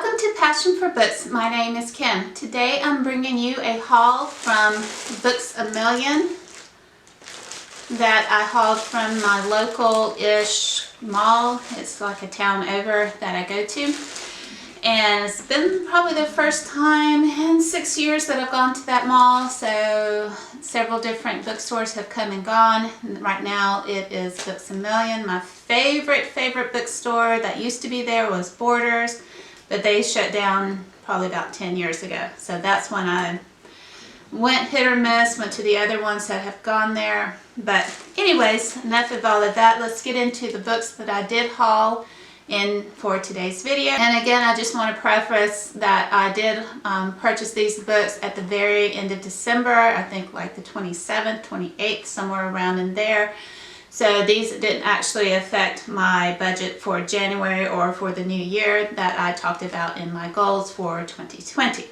Welcome to Passion for Books. My name is Kim. Today I'm bringing you a haul from Books A Million that I hauled from my local-ish mall. It's like a town over that I go to. And it's been probably the first time in 6 years that I've gone to that mall. So several different bookstores have come and gone. Right now it is Books A Million. My favorite bookstore that used to be there was Borders. But they shut down probably about 10 years ago. So that's when I went hit or miss, went to the other ones that have gone there. But anyways, enough of all of that. Let's get into the books that I did haul in for today's video. And again, I just want to preface that I did purchase these books at the very end of December. I think like the 27th, 28th, somewhere around in there. So these didn't actually affect my budget for January or for the new year that I talked about in my goals for 2020.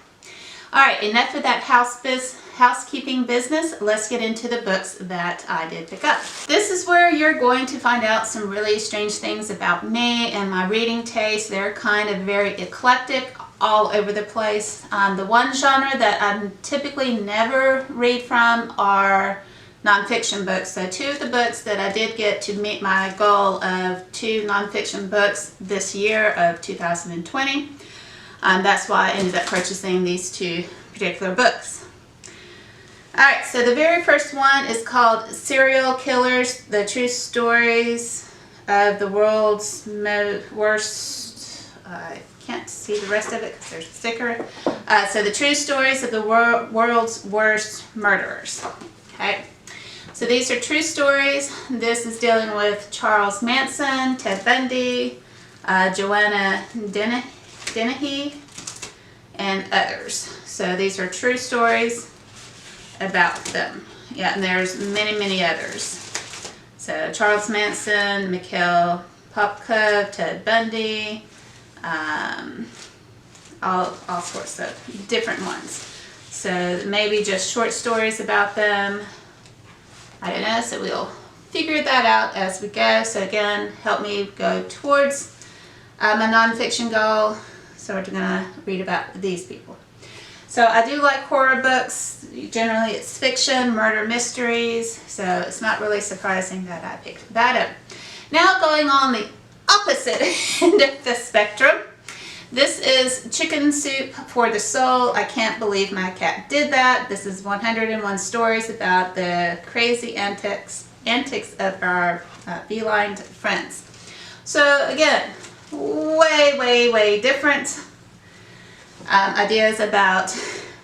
Alright, enough of that housekeeping business. Let's get into the books that I did pick up. This is where you're going to find out some really strange things about me and my reading taste. They're kind of very eclectic, all over the place. The one genre that I typically never read from are nonfiction books. So two of the books that I did get to meet my goal of 2 nonfiction books this year of 2020. That's why I ended up purchasing these 2 particular books. Alright, so the very first one is called Serial Killers, The True Stories of the World's Worst, I can't see the rest of it because there's a sticker. So The True Stories of the World's Worst Murderers. Okay. So these are true stories. This is dealing with Charles Manson, Ted Bundy, Joanna Dennehy, and others. So these are true stories about them. Yeah, and there's many others. So Charles Manson, Mikhail Popkov, Ted Bundy, all sorts of different ones. So maybe just short stories about them. I don't know, so we'll figure that out as we go. So again, help me go towards my nonfiction goal. So we're going to read about these people. So I do like horror books. Generally it's fiction, murder mysteries. So it's not really surprising that I picked that up. Now going on the opposite end of the spectrum. This is Chicken Soup for the Soul. I can't believe my cat did that. This is 101 stories about the crazy antics of our feline friends. So again, way different ideas about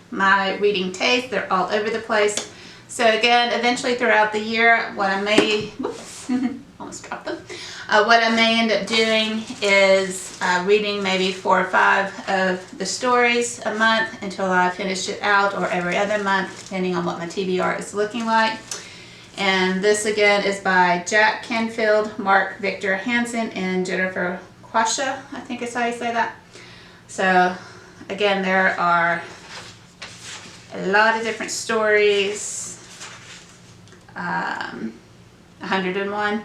my reading taste. They're all over the place. So again, eventually throughout the year, what I may, almost dropped them. What I may end up doing is reading maybe 4 or 5 of the stories a month until I finish it out, or every other month, depending on what my TBR is looking like. And this again is by Jack Canfield, Mark Victor Hansen, and Jennifer Quasha, I think is how you say that. So again, there are a lot of different stories. 101.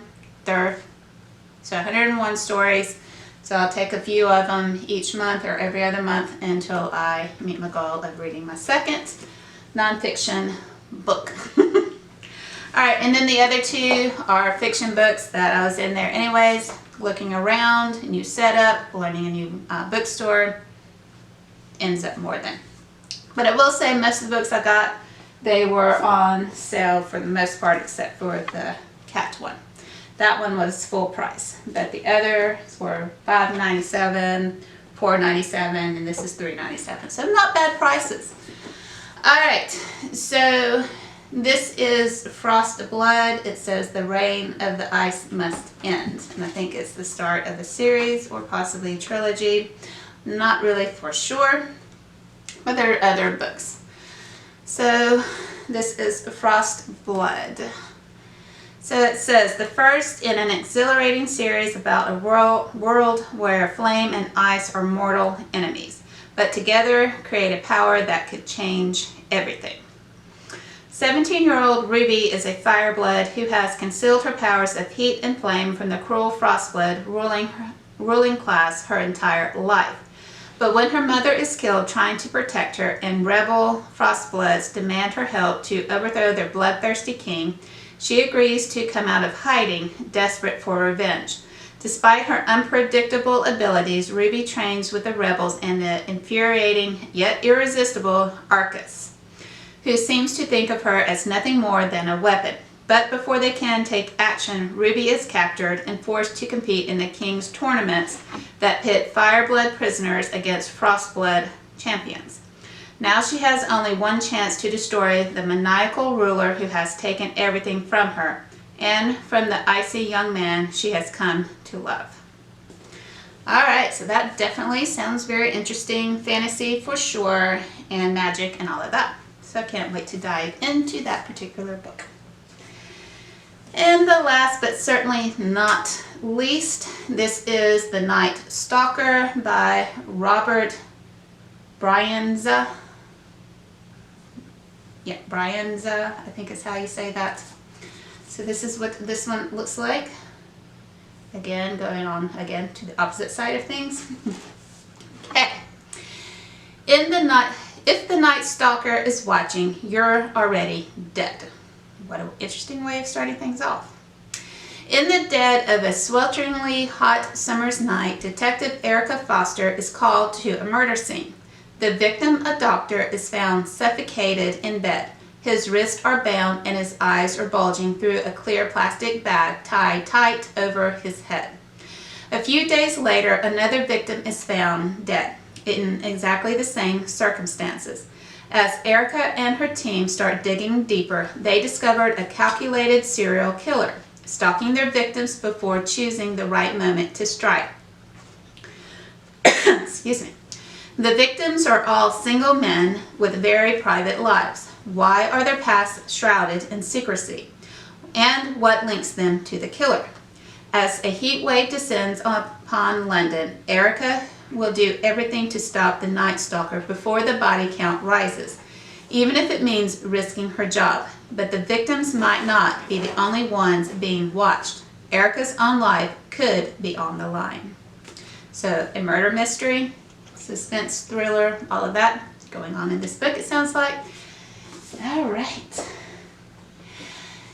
So 101 stories. So I'll take a few of them each month or every other month until I meet my goal of reading my second nonfiction book. Alright, and then the other 2 are fiction books that I was in there anyways, looking around, a new setup, learning a new bookstore, ends up more than. But I will say most of the books I got, they were on sale for the most part, except for the cat one. That one was full price, but the others were $5.97, $4.97, and this is $3.97. So not bad prices. Alright, so this is Frost of Blood. It says the reign of the ice must end. And I think it's the start of a series or possibly a trilogy. Not really for sure, but there are other books. So this is Frost of Blood. So it says, the first in an exhilarating series about a world where flame and ice are mortal enemies, but together create a power that could change everything. 17-year-old Ruby is a fireblood who has concealed her powers of heat and flame from the cruel frostblood ruling class her entire life. But when her mother is killed trying to protect her and rebel Frostbloods demand her help to overthrow their bloodthirsty king, she agrees to come out of hiding, desperate for revenge. Despite her unpredictable abilities, Ruby trains with the rebels and the infuriating yet irresistible Arcus, who seems to think of her as nothing more than a weapon. But before they can take action, Ruby is captured and forced to compete in the king's tournaments that pit Fireblood prisoners against Frostblood champions. Now she has only one chance to destroy the maniacal ruler who has taken everything from her and from the icy young man she has come to love. Alright, so that definitely sounds very interesting. Fantasy for sure, and magic and all of that. So I can't wait to dive into that particular book. And the last but certainly not least, this is The Night Stalker by Robert Bryanza. Yeah, Bryanza, I think is how you say that. So this is what this one looks like. Again, going on again to the opposite side of things. Okay. If the Night Stalker is watching, you're already dead. What an interesting way of starting things off. In the dead of a swelteringly hot summer's night, Detective Erica Foster is called to a murder scene. The victim, a doctor, is found suffocated in bed. His wrists are bound and his eyes are bulging through a clear plastic bag tied tight over his head. A few days later, another victim is found dead in exactly the same circumstances. As Erica and her team start digging deeper, they discovered a calculated serial killer, stalking their victims before choosing the right moment to strike. Excuse me. The victims are all single men with very private lives. Why are their pasts shrouded in secrecy? And what links them to the killer? As a heat wave descends upon London, Erica will do everything to stop the Night Stalker before the body count rises, even if it means risking her job. But the victims might not be the only ones being watched. Erica's own life could be on the line. So a murder mystery, suspense thriller, all of that going on in this book, it sounds like. All right.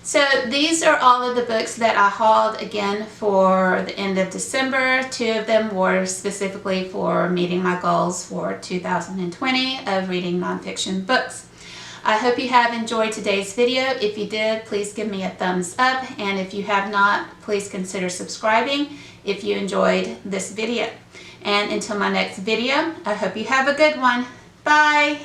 So these are all of the books that I hauled again for the end of December. 2 of them were specifically for meeting my goals for 2020 of reading nonfiction books. I hope you have enjoyed today's video. If you did, please give me a thumbs up. And if you have not, please consider subscribing if you enjoyed this video. And until my next video, I hope you have a good one. Bye!